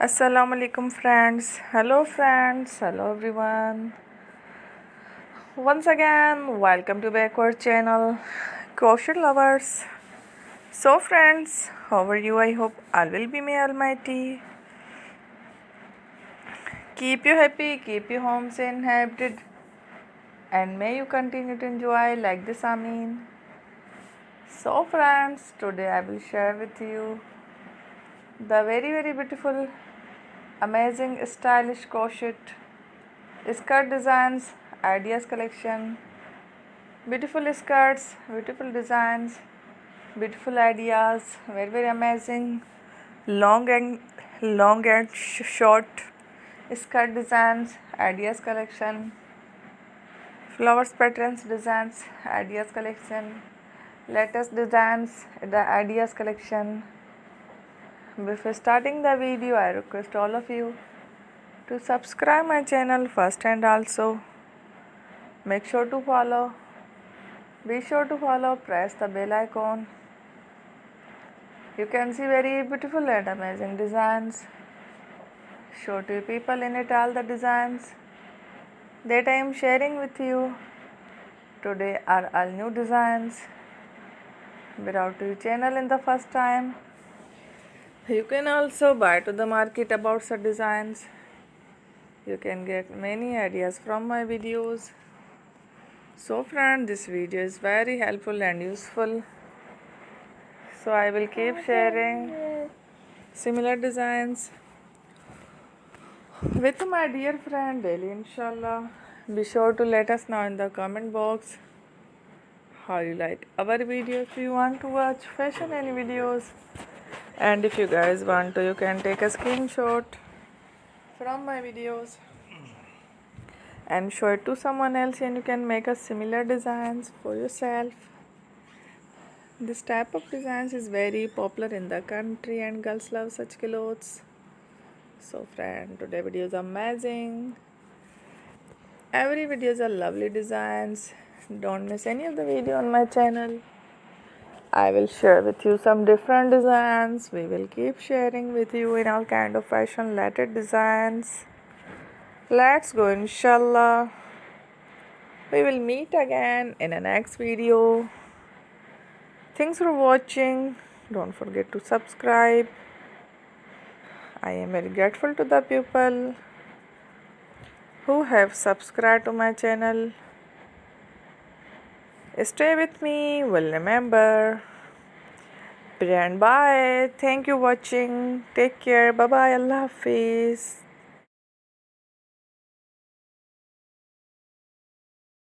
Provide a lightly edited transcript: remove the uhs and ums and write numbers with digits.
Assalamu alaikum friends. Hello friends. Hello everyone. Once again, welcome to back our channel, Crochet Lovers. So friends, how are you? I hope all will be may Almighty. Keep you happy, keep you homes inhabited, and may you continue to enjoy like this. Amin. So friends, today I will share with you the very beautiful, amazing, stylish crochet skirt designs, ideas collection. Beautiful skirts, beautiful designs, beautiful ideas, very amazing. Long and short skirt designs, ideas collection. Flowers patterns designs, ideas collection. Latest designs, the ideas collection. Before starting the video, I request all of you to subscribe my channel first and also make sure to follow. Be sure to follow, press the bell icon. You can see very beautiful and amazing designs. Show to people in it all the designs that I am sharing with you. Today are all new designs. Brought to your channel in the first time. You can also buy to the market about such designs. You can get many ideas from my videos. So friend, this video is very helpful and useful. So I will keep sharing similar designs with my dear friend daily, inshallah. Be sure to let us know in the comment box how you like our video. If you want to watch fashion and videos, and if you guys want to, you can take a screenshot from my videos and show it to someone else, and you can make a similar designs for yourself. This type of designs is very popular in the country and girls love such clothes. So friend, today video is amazing. Every video is a lovely designs. Don't miss any of the video on my channel. I will share with you some different designs. We will keep sharing with you in all kind of fashion related designs. Let's go, inshallah. We will meet again in the next video. Thanks for watching. Don't forget to subscribe. I am very grateful to the people who have subscribed to my channel. Stay with me. Will remember. And bye. Thank you watching. Take care. Bye bye. Allah Hafiz.